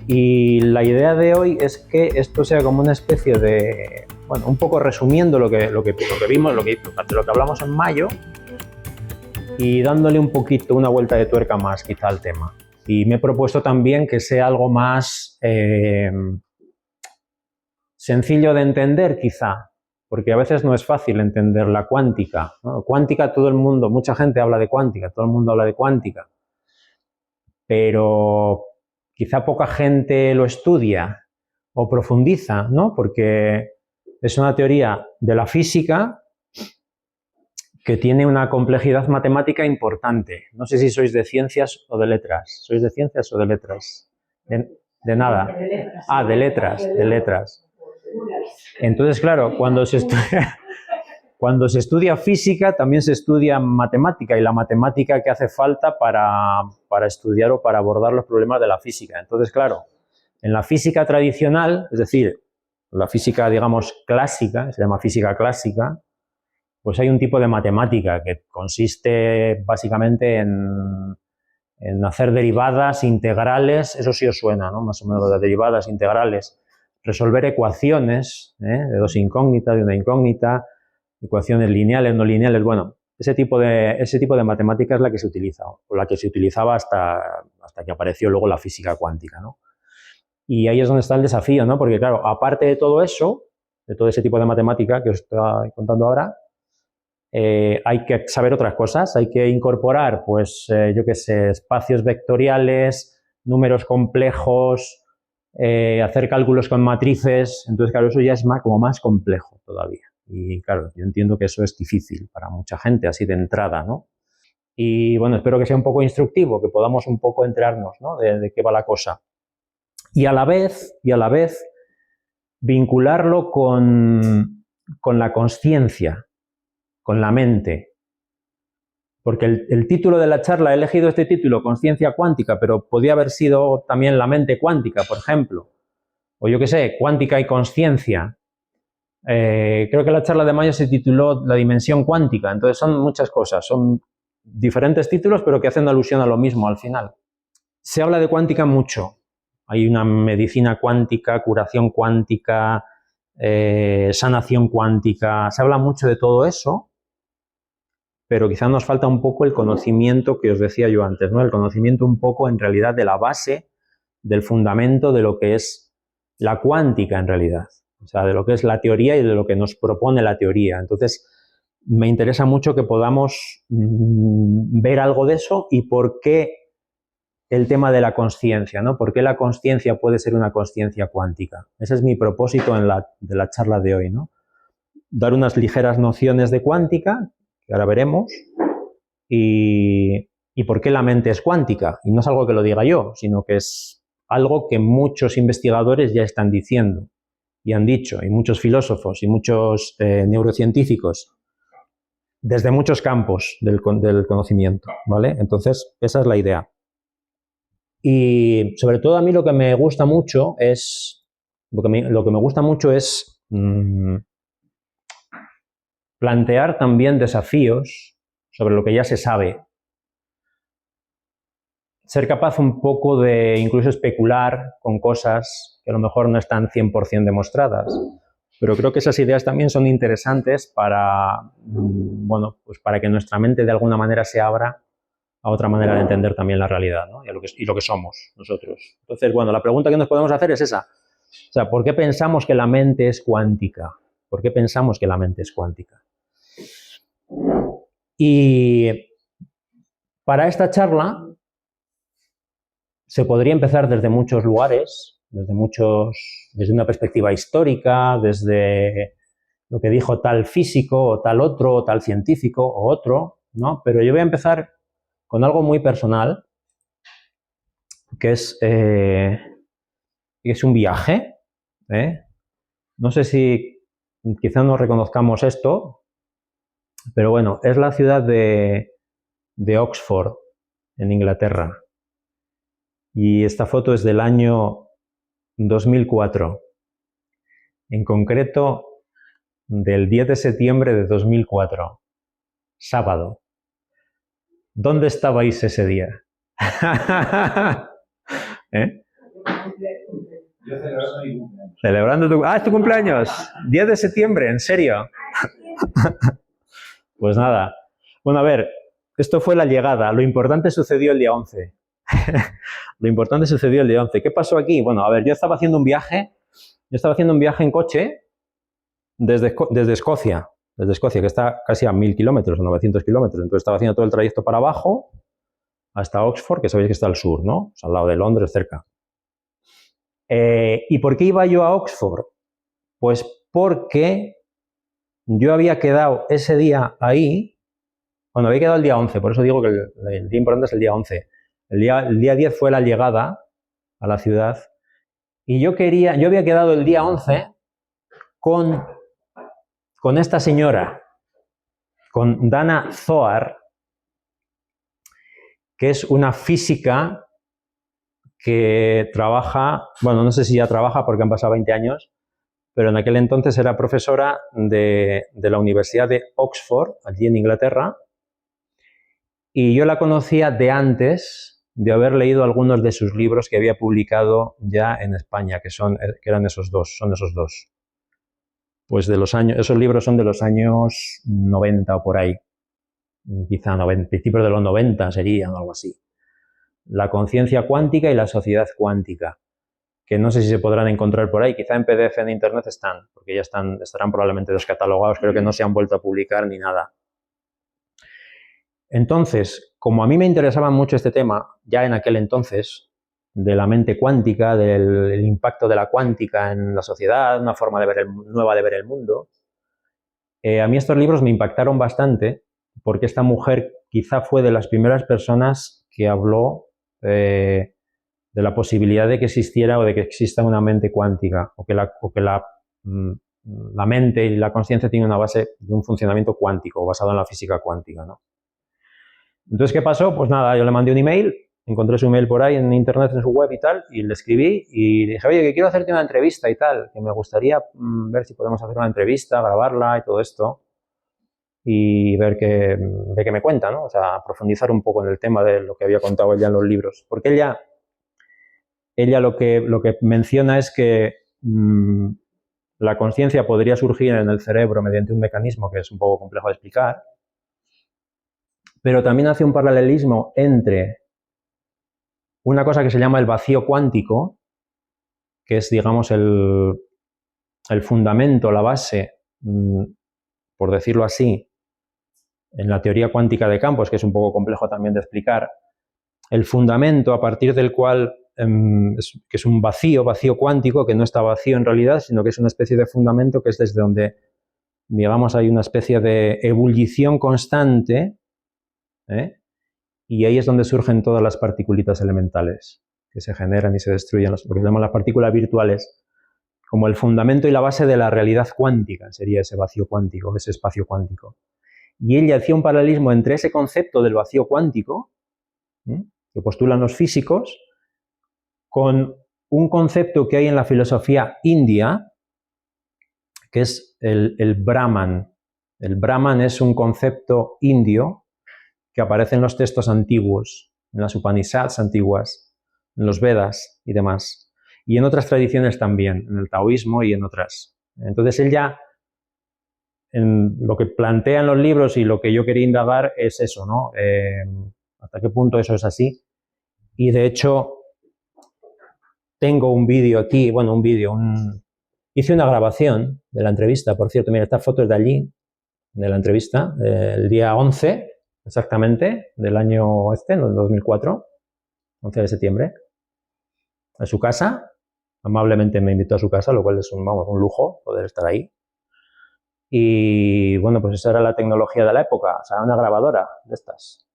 Y la idea de hoy es que esto sea como una especie de, bueno, un poco resumiendo lo que vimos, lo que hablamos en mayo, y dándole un poquito una vuelta de tuerca más quizá al tema. Y me he propuesto también que sea algo más sencillo de entender quizá, porque a veces no es fácil entender la cuántica, ¿no? Cuántica, todo el mundo, mucha gente habla de cuántica, todo el mundo habla de cuántica, pero quizá poca gente lo estudia o profundiza, ¿no? Porque es una teoría de la física que tiene una complejidad matemática importante. No sé si sois de ciencias o de letras. ¿Sois de ciencias o de letras? De nada. De letras. Entonces, claro, cuando se estudia física, también se estudia matemática, y la matemática que hace falta para estudiar o para abordar los problemas de la física. Entonces, claro, en la física tradicional, es decir, la física, digamos, clásica, se llama física clásica, pues hay un tipo de matemática que consiste básicamente en hacer derivadas, integrales, eso sí os suena, ¿no? Más o menos de derivadas, integrales, resolver ecuaciones, de dos incógnitas, de una incógnita, ecuaciones lineales, no lineales, bueno, ese tipo de matemática es la que se utiliza, o la que se utilizaba hasta que apareció luego la física cuántica, ¿no? Y ahí es donde está el desafío, ¿no? Porque claro, aparte de todo eso, de todo ese tipo de matemática que os estoy contando ahora, hay que saber otras cosas, hay que incorporar, pues, yo qué sé, espacios vectoriales, números complejos, hacer cálculos con matrices. Entonces, claro, eso ya es como más complejo todavía. Y claro, yo entiendo que eso es difícil para mucha gente, así de entrada, ¿no? Y bueno, espero que sea un poco instructivo, que podamos un poco enterarnos, ¿no? de qué va la cosa. Y a la vez, vincularlo con la consciencia, con la mente. Porque el título de la charla, he elegido este título, Consciencia Cuántica, pero podía haber sido también la mente cuántica, por ejemplo. O yo qué sé, cuántica y consciencia. Creo que la charla de mayo se tituló La dimensión cuántica. Entonces son muchas cosas, son diferentes títulos, pero que hacen alusión a lo mismo al final. Se habla de cuántica mucho. Hay una medicina cuántica, curación cuántica, sanación cuántica. Se habla mucho de todo eso, pero quizá nos falta un poco el conocimiento que os decía yo antes, ¿no? El conocimiento un poco en realidad de la base, del fundamento de lo que es la cuántica en realidad. O sea, de lo que es la teoría y de lo que nos propone la teoría. Entonces, me interesa mucho que podamos ver algo de eso y por qué el tema de la consciencia, ¿no? ¿Por qué la consciencia puede ser una consciencia cuántica? Ese es mi propósito de la charla de hoy, ¿no? Dar unas ligeras nociones de cuántica, que ahora veremos, y por qué la mente es cuántica. Y no es algo que lo diga yo, sino que es algo que muchos investigadores ya están diciendo y han dicho, y muchos filósofos y muchos neurocientíficos, desde muchos campos del conocimiento, ¿vale? Entonces, esa es la idea. Y sobre todo a mí lo que me gusta mucho es plantear también desafíos sobre lo que ya se sabe. Ser capaz un poco de incluso especular con cosas que a lo mejor no están 100% demostradas. Pero creo que esas ideas también son interesantes para, bueno, pues para que nuestra mente de alguna manera se abra a otra manera de entender también la realidad, ¿no? y lo que somos nosotros. Entonces, bueno, la pregunta que nos podemos hacer es esa. O sea, ¿por qué pensamos que la mente es cuántica? ¿Por qué pensamos que la mente es cuántica? Y para esta charla se podría empezar desde muchos lugares, desde una perspectiva histórica, desde lo que dijo tal físico o tal otro, o tal científico o otro, ¿no? Pero yo voy a empezar con algo muy personal, que es un viaje. No sé si quizá no reconozcamos esto, pero bueno, es la ciudad de Oxford, en Inglaterra. Y esta foto es del año 2004. En concreto, del 10 de septiembre de 2004, sábado. ¿Dónde estabais ese día? ¿Eh? Yo celebrando mi cumpleaños. Celebrando tu... ¡Ah, es tu cumpleaños! 10 de septiembre, ¿en serio? Pues nada. Bueno, a ver, esto fue la llegada. Lo importante sucedió el día 11. Lo importante sucedió el día 11. ¿Qué pasó aquí? Bueno, a ver, yo estaba haciendo un viaje en coche desde Escocia, que está casi a 1000 kilómetros o 900 kilómetros. Entonces estaba haciendo todo el trayecto para abajo hasta Oxford, que sabéis que está al sur, ¿no? O sea, al lado de Londres, cerca. ¿Y por qué iba yo a Oxford? Pues porque yo había quedado ese día ahí, bueno, había quedado el día 11, por eso digo que el día importante es el día 11. El día 10 fue la llegada a la ciudad y yo había quedado el día 11 con esta señora, con Dana Zohar, que es una física que trabaja, bueno, no sé si ya trabaja porque han pasado 20 años, pero en aquel entonces era profesora de la Universidad de Oxford, allí en Inglaterra, y yo la conocía de antes de haber leído algunos de sus libros que había publicado ya en España, que eran esos dos. Pues esos libros son de los años 90 o por ahí, quizá principios de los 90 serían, algo así. La conciencia cuántica y la sociedad cuántica, que no sé si se podrán encontrar por ahí, quizá en PDF en internet están, porque ya estarán probablemente descatalogados, creo que no se han vuelto a publicar ni nada. Entonces, como a mí me interesaba mucho este tema, ya en aquel entonces, de la mente cuántica, del impacto de la cuántica en la sociedad, una forma nueva de ver el mundo, a mí estos libros me impactaron bastante, porque esta mujer quizá fue de las primeras personas que habló de la posibilidad de que existiera o de que exista una mente cuántica, o que la mente y la consciencia tienen una base de un funcionamiento cuántico, basado en la física cuántica, ¿no? Entonces, ¿qué pasó? Pues nada, yo le mandé un email, encontré su email por ahí en internet, en su web y tal, y le escribí y dije, oye, que quiero hacerte una entrevista y tal, que me gustaría ver si podemos hacer una entrevista, grabarla y todo esto, y ver qué me cuenta, ¿no? O sea, profundizar un poco en el tema de lo que había contado ella en los libros. Porque ella lo que menciona es que la conciencia podría surgir en el cerebro mediante un mecanismo que es un poco complejo de explicar, pero también hace un paralelismo entre una cosa que se llama el vacío cuántico, que es, digamos, el fundamento, la base, por decirlo así, en la teoría cuántica de campos, que es un poco complejo también de explicar, el fundamento a partir del cual, que es un vacío cuántico, que no está vacío en realidad, sino que es una especie de fundamento que es desde donde, digamos, hay una especie de ebullición constante, y ahí es donde surgen todas las particulitas elementales que se generan y se destruyen, lo que se llaman las partículas virtuales, como el fundamento y la base de la realidad cuántica, sería ese vacío cuántico, ese espacio cuántico. Y ella hacía un paralelismo entre ese concepto del vacío cuántico, que postulan los físicos, con un concepto que hay en la filosofía india, que es el Brahman. El Brahman es un concepto indio que aparece en los textos antiguos, en las Upanishads antiguas, en los Vedas y demás, y en otras tradiciones también, en el taoísmo y en otras. Entonces ella, en lo que plantea en los libros y lo que yo quería indagar es eso, ¿no? ¿Hasta qué punto eso es así? Y de hecho, tengo un vídeo aquí, bueno, hice una grabación de la entrevista, por cierto, mira, esta foto es de allí, de la entrevista, el día 11, exactamente, del año en el 2004, 11 de septiembre, en su casa. Amablemente me invitó a su casa, lo cual es un lujo poder estar ahí. Y bueno, pues esa era la tecnología de la época, o sea, una grabadora de estas,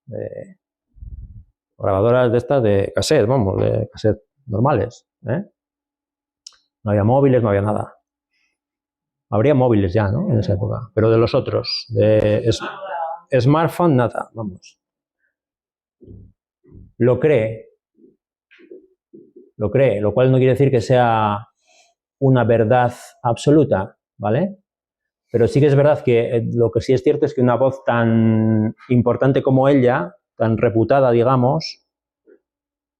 grabadoras de estas de cassette, de cassette normales, No había móviles, no había nada. Habría móviles ya, ¿no? En esa época, pero de los otros, de smartphone, nada, vamos. Lo cree, lo cual no quiere decir que sea una verdad absoluta, ¿vale? Pero sí que es verdad que lo que sí es cierto es que una voz tan importante como ella, tan reputada, digamos,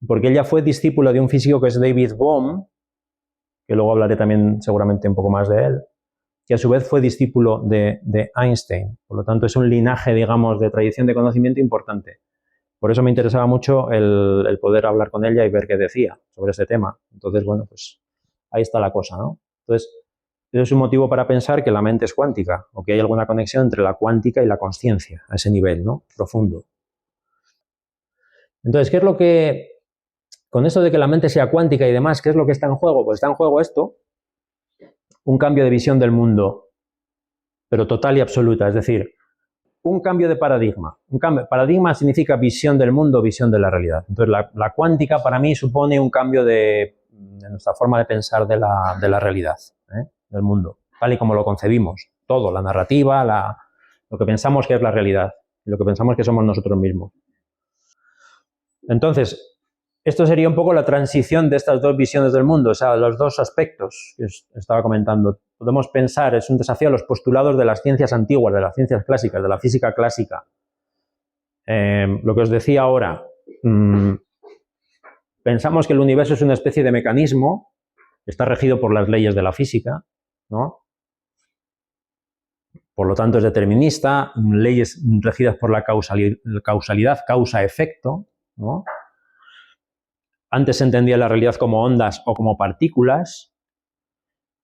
porque él ya fue discípulo de un físico que es David Bohm, que luego hablaré también seguramente un poco más de él, que a su vez fue discípulo de Einstein. Por lo tanto, es un linaje, digamos, de tradición de conocimiento importante. Por eso me interesaba mucho el poder hablar con ella y ver qué decía sobre este tema. Entonces, bueno, pues ahí está la cosa, ¿no? Entonces, eso es un motivo para pensar que la mente es cuántica, o que hay alguna conexión entre la cuántica y la consciencia, a ese nivel, ¿no? Profundo. Entonces, ¿qué es lo que, con esto de que la mente sea cuántica y demás, qué es lo que está en juego? Pues está en juego esto, un cambio de visión del mundo, pero total y absoluta, es decir, un cambio de paradigma. Paradigma significa visión del mundo, visión de la realidad. Entonces, la cuántica para mí supone un cambio de nuestra forma de pensar de la realidad, del mundo, tal y como lo concebimos. Todo, la narrativa, lo que pensamos que es la realidad, lo que pensamos que somos nosotros mismos. Entonces, esto sería un poco la transición de estas dos visiones del mundo, o sea, los dos aspectos que estaba comentando. Podemos pensar, es un desafío a los postulados de las ciencias antiguas, de las ciencias clásicas, de la física clásica. Lo que os decía ahora, pensamos que el universo es una especie de mecanismo, está regido por las leyes de la física, ¿no? Por lo tanto, es determinista, leyes regidas por la causalidad, causa-efecto, ¿no? Antes se entendía la realidad como ondas o como partículas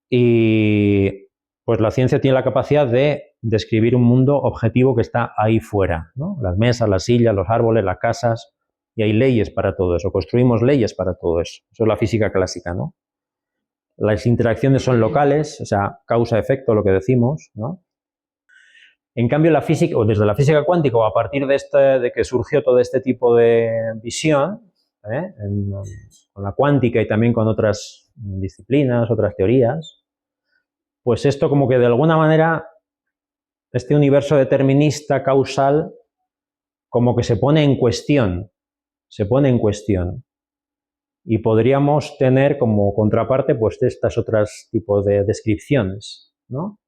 y pues la ciencia tiene la capacidad de describir un mundo objetivo que está ahí fuera, ¿no? Las mesas, las sillas, los árboles, las casas, y hay leyes para todo eso, construimos leyes para todo eso. Eso es la física clásica, ¿no? Las interacciones son locales, o sea, causa-efecto, lo que decimos, ¿no? En cambio, la física, o desde la física cuántica, o a partir de que surgió todo este tipo de visión, con la cuántica y también con otras disciplinas, otras teorías, pues esto como que de alguna manera, este universo determinista, causal, como que se pone en cuestión, y podríamos tener como contraparte pues estas otras tipos de descripciones, ¿no?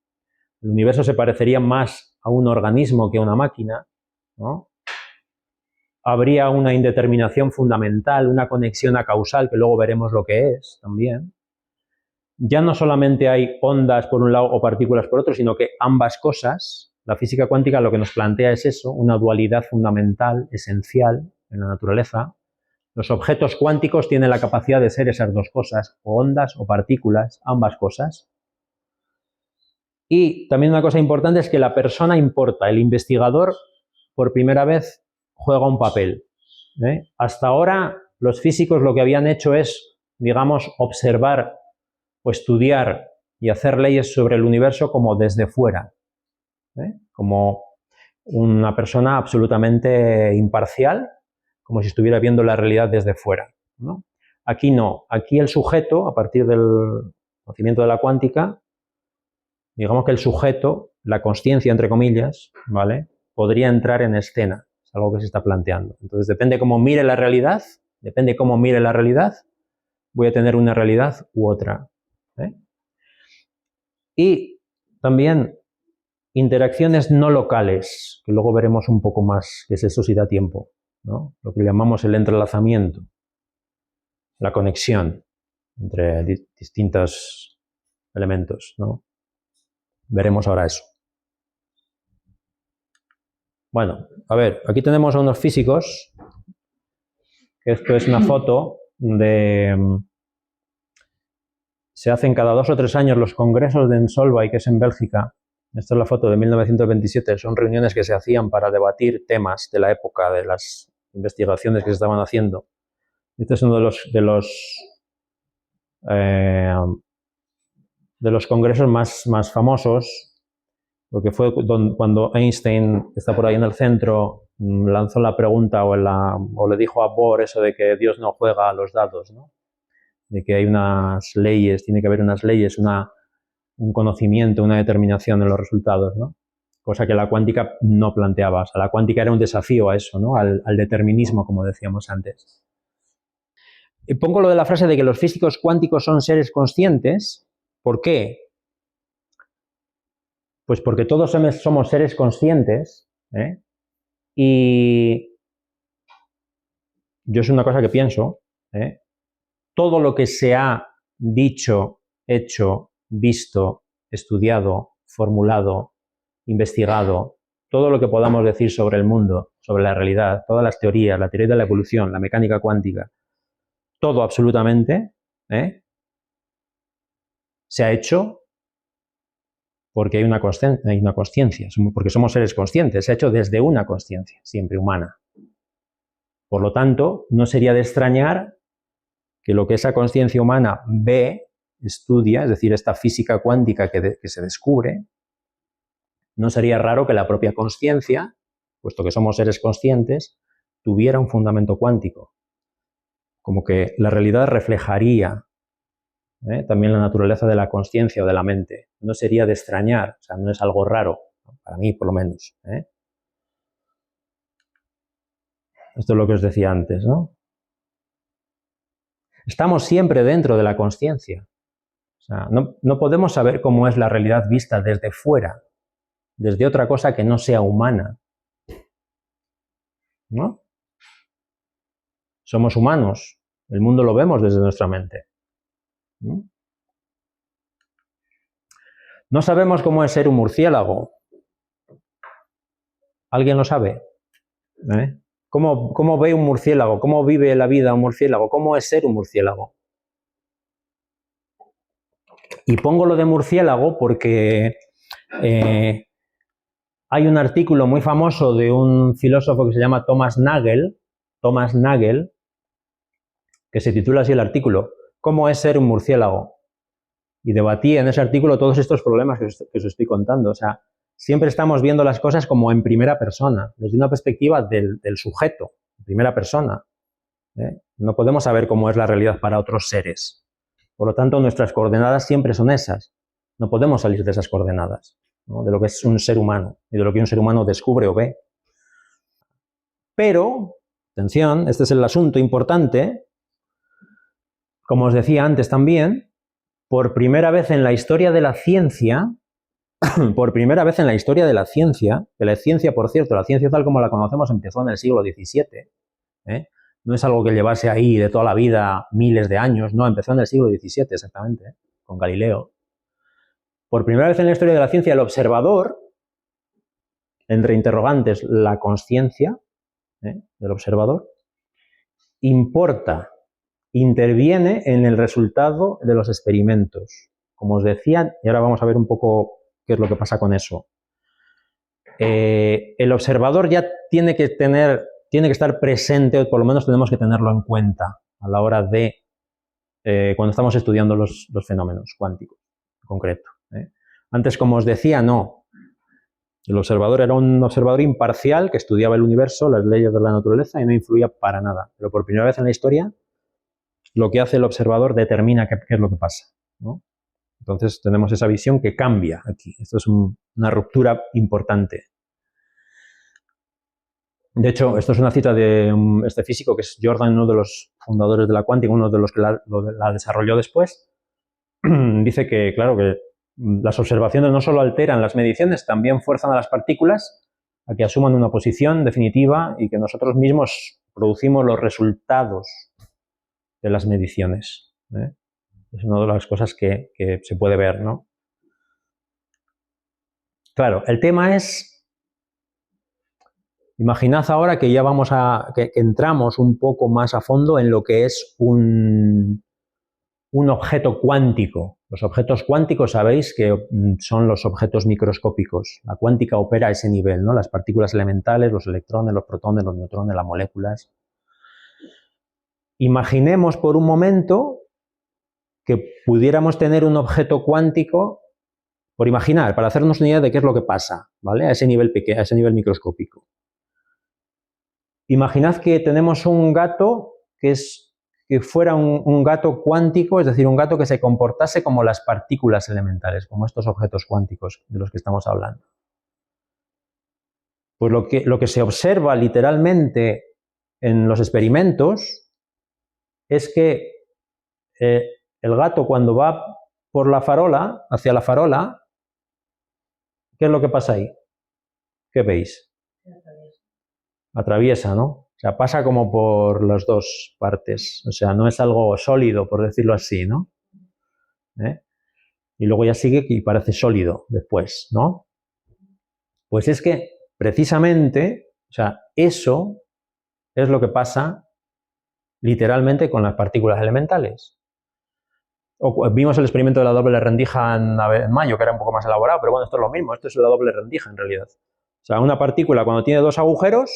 El universo se parecería más a un organismo que a una máquina, ¿no? Habría una indeterminación fundamental, una conexión acausal, que luego veremos lo que es también. Ya no solamente hay ondas por un lado o partículas por otro, sino que ambas cosas, la física cuántica lo que nos plantea es eso, una dualidad fundamental, esencial en la naturaleza. Los objetos cuánticos tienen la capacidad de ser esas dos cosas, o ondas o partículas, ambas cosas. Y también una cosa importante es que la persona importa, el investigador por primera vez juega un papel. Hasta ahora los físicos lo que habían hecho es, digamos, observar o estudiar y hacer leyes sobre el universo como desde fuera, como una persona absolutamente imparcial, como si estuviera viendo la realidad desde fuera, ¿no? Aquí no, aquí el sujeto, a partir del conocimiento de la cuántica, digamos que el sujeto, la consciencia, entre comillas, ¿vale?, podría entrar en escena, es algo que se está planteando. Entonces, depende cómo mire la realidad, voy a tener una realidad u otra. Y también interacciones no locales, que luego veremos un poco más, que es eso si da tiempo, ¿no? Lo que llamamos el entrelazamiento, la conexión entre distintos elementos, ¿no? Veremos ahora eso. Bueno, a ver, aquí tenemos a unos físicos, que esto es una foto de... Se hacen cada 2 o 3 años los congresos de Solvay, que es en Bélgica. Esta es la foto de 1927, son reuniones que se hacían para debatir temas de la época, de las investigaciones que se estaban haciendo. Este es uno de los congresos más famosos, porque fue cuando Einstein, que está por ahí en el centro, lanzó la pregunta o le dijo a Bohr eso de que Dios no juega a los dados, ¿no? De que hay unas leyes, tiene que haber unas leyes, un conocimiento, una determinación en los resultados, ¿no? Cosa que la cuántica no planteaba. O sea, la cuántica era un desafío a eso, ¿no? Al determinismo, como decíamos antes. Y pongo lo de la frase de que los físicos cuánticos son seres conscientes. ¿Por qué? Pues porque todos somos seres conscientes, y yo es una cosa que pienso, todo lo que se ha dicho, hecho, visto, estudiado, formulado, investigado, todo lo que podamos decir sobre el mundo, sobre la realidad, todas las teorías, la teoría de la evolución, la mecánica cuántica, todo absolutamente, se ha hecho porque hay una consciencia, porque somos seres conscientes, se ha hecho desde una consciencia, siempre humana. Por lo tanto, no sería de extrañar que lo que esa consciencia humana ve, estudia, es decir, esta física cuántica que se descubre, no sería raro que la propia consciencia, puesto que somos seres conscientes, tuviera un fundamento cuántico. Como que la realidad reflejaría también la naturaleza de la consciencia o de la mente. No sería de extrañar, o sea, no es algo raro, para mí por lo menos. Esto es lo que os decía antes, ¿no? Estamos siempre dentro de la consciencia. O sea, no podemos saber cómo es la realidad vista desde fuera, desde otra cosa que no sea humana, ¿no? Somos humanos, el mundo lo vemos desde nuestra mente. No sabemos cómo es ser un murciélago. ¿Alguien lo sabe? ¿Cómo ve un murciélago? ¿Cómo vive la vida un murciélago? ¿Cómo es ser un murciélago? Y pongo lo de murciélago porque hay un artículo muy famoso de un filósofo que se llama Thomas Nagel, que se titula así el artículo, ¿cómo es ser un murciélago? Y debatí en ese artículo todos estos problemas que os estoy contando. O sea, siempre estamos viendo las cosas como en primera persona, desde una perspectiva del sujeto, en primera persona. No podemos saber cómo es la realidad para otros seres. Por lo tanto, nuestras coordenadas siempre son esas. No podemos salir de esas coordenadas, ¿no? De lo que es un ser humano y de lo que un ser humano descubre o ve. Pero, atención, este es el asunto importante. Como os decía antes también, por primera vez en la historia de la ciencia, que la ciencia, por cierto, la ciencia tal como la conocemos empezó en el siglo XVII, no es algo que llevase ahí de toda la vida miles de años, no, empezó en el siglo XVII exactamente, con Galileo. Por primera vez en la historia de la ciencia, el observador, entre interrogantes, la consciencia del observador, interviene en el resultado de los experimentos. Como os decía, y ahora vamos a ver un poco qué es lo que pasa con eso. El observador ya tiene que estar presente, o por lo menos tenemos que tenerlo en cuenta a la hora de cuando estamos estudiando los fenómenos cuánticos en concreto. Antes, como os decía, no. El observador era un observador imparcial que estudiaba el universo, las leyes de la naturaleza y no influía para nada. Pero por primera vez en la historia, lo que hace el observador determina qué es lo que pasa, ¿no? Entonces tenemos esa visión que cambia aquí. Esto es una ruptura importante. De hecho, esto es una cita de este físico que es Jordan, uno de los fundadores de la cuántica, uno de los que la desarrolló después. Dice que, claro, que las observaciones no solo alteran las mediciones, también fuerzan a las partículas a que asuman una posición definitiva y que nosotros mismos producimos los resultados de las mediciones. Es una de las cosas que se puede ver, ¿no? Claro, el tema es, imaginad ahora que ya que entramos un poco más a fondo en lo que es un objeto cuántico. Los objetos cuánticos sabéis que son los objetos microscópicos. La cuántica opera a ese nivel, ¿no? Las partículas elementales, los electrones, los protones, los neutrones, las moléculas. Imaginemos por un momento que pudiéramos tener un objeto cuántico, por imaginar, para hacernos una idea de qué es lo que pasa, ¿vale? A ese nivel pequeño, a ese nivel microscópico. Imaginad que tenemos un gato que fuera un gato cuántico, es decir, un gato que se comportase como las partículas elementales, como estos objetos cuánticos de los que estamos hablando. Pues lo que se observa literalmente en los experimentos es que el gato, cuando va por la farola, hacia la farola, ¿qué es lo que pasa ahí? ¿Qué veis? Atraviesa, ¿no? O sea, pasa como por las dos partes. O sea, no es algo sólido, por decirlo así, ¿no? Y luego ya sigue y parece sólido después, ¿no? Pues es que, precisamente, o sea, eso es lo que pasa literalmente con las partículas elementales. Vimos el experimento de la doble rendija en mayo, que era un poco más elaborado, pero bueno, esto es lo mismo, esto es la doble rendija en realidad. O sea, una partícula cuando tiene dos agujeros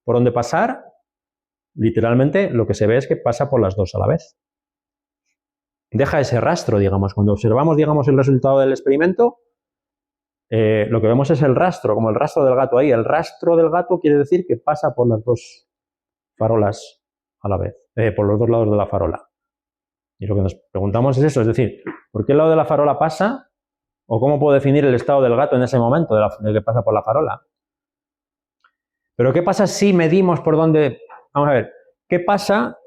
por donde pasar, literalmente lo que se ve es que pasa por las dos a la vez. Deja ese rastro, digamos. Cuando observamos, digamos, el resultado del experimento, lo que vemos es el rastro, como el rastro del gato ahí. El rastro del gato quiere decir que pasa por las dos farolas a la vez, por los dos lados de la farola. Y lo que nos preguntamos es eso, es decir, ¿por qué el lado de la farola pasa? ¿O cómo puedo definir el estado del gato en ese momento de que pasa por la farola? Pero ¿qué pasa si medimos por dónde? Vamos a ver, ¿qué pasa?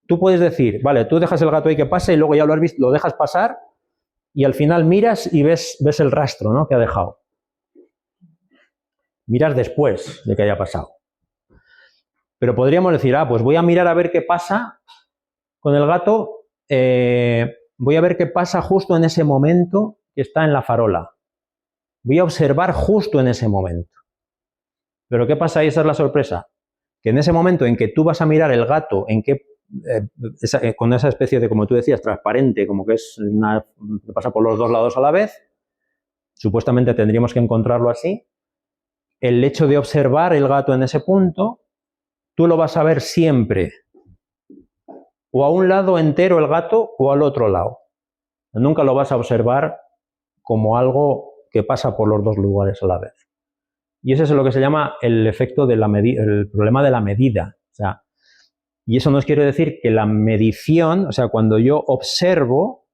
Tú puedes decir, vale, tú dejas el gato ahí que pase y luego ya lo has visto, lo dejas pasar y al final miras y ves el rastro, ¿no?, que ha dejado. Miras después de que haya pasado. Pero podríamos decir, pues voy a mirar a ver qué pasa con el gato. Voy a ver qué pasa justo en ese momento que está en la farola. Voy a observar justo en ese momento. Pero ¿qué pasa? Y esa es la sorpresa. Que en ese momento en que tú vas a mirar el gato, con esa especie de, como tú decías, transparente, como que pasa por los dos lados a la vez, supuestamente tendríamos que encontrarlo así. El hecho de observar el gato en ese punto, tú lo vas a ver siempre o a un lado entero el gato o al otro lado. Nunca lo vas a observar como algo que pasa por los dos lugares a la vez. Y ese es lo que se llama el efecto de el problema de la medida. O sea, y eso nos quiere decir que la medición, o sea, cuando yo observo,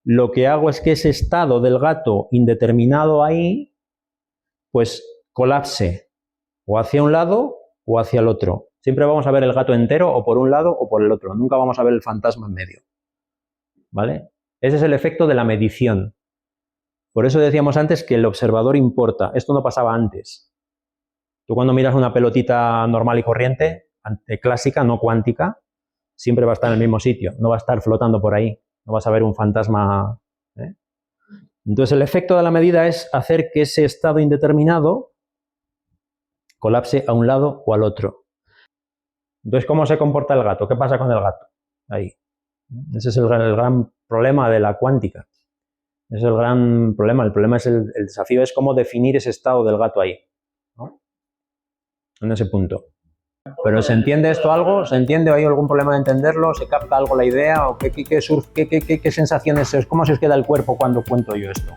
lo que hago es que ese estado del gato indeterminado ahí, pues colapse o hacia un lado o hacia el otro. Siempre vamos a ver el gato entero o por un lado o por el otro. Nunca vamos a ver el fantasma en medio. ¿Vale? Ese es el efecto de la medición. Por eso decíamos antes que el observador importa. Esto no pasaba antes. Tú cuando miras una pelotita normal y corriente, clásica, no cuántica, siempre va a estar en el mismo sitio. No va a estar flotando por ahí. No vas a ver un fantasma. Entonces el efecto de la medida es hacer que ese estado indeterminado colapse a un lado o al otro. Entonces, ¿cómo se comporta el gato? ¿Qué pasa con el gato? Ahí. Ese es el gran problema de la cuántica. Ese es el gran problema. El problema es el desafío es cómo definir ese estado del gato ahí, ¿no? En ese punto. ¿Pero se entiende esto algo? ¿Se entiende? ¿Hay algún problema de entenderlo? ¿Se capta algo la idea? ¿O qué sensaciones es? ¿Cómo se os queda el cuerpo cuando cuento yo esto?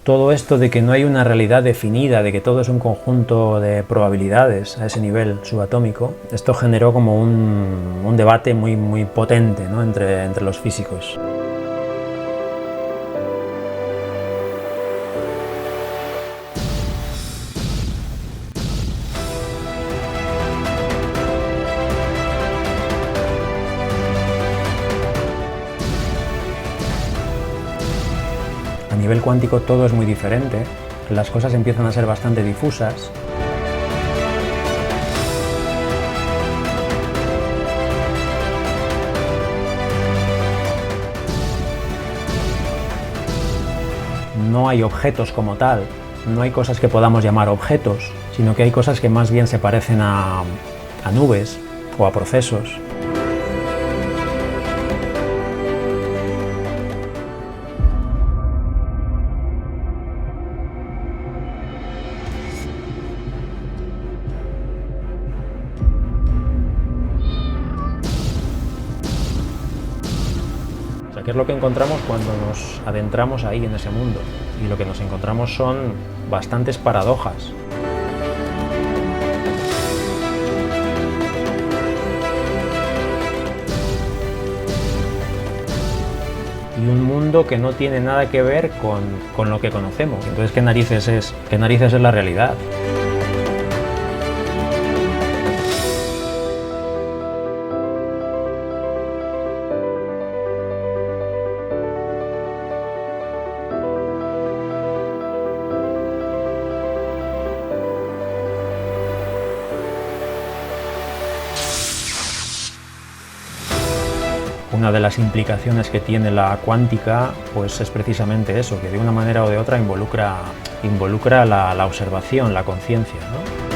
Todo esto de que no hay una realidad definida, de que todo es un conjunto de probabilidades a ese nivel subatómico, esto generó como un debate muy potente, ¿no?, entre los físicos. A nivel cuántico todo es muy diferente, las cosas empiezan a ser bastante difusas. No hay objetos como tal, no hay cosas que podamos llamar objetos, sino que hay cosas que más bien se parecen a nubes o a procesos. ¿Qué es lo que encontramos cuando nos adentramos ahí en ese mundo? Y lo que nos encontramos son bastantes paradojas. Y un mundo mundo que no tiene nada que ver con lo que conocemos. Entonces, ¿qué narices es la realidad? Una de las implicaciones que tiene la cuántica pues es precisamente eso, que de una manera o de otra involucra la observación, la conciencia, ¿no?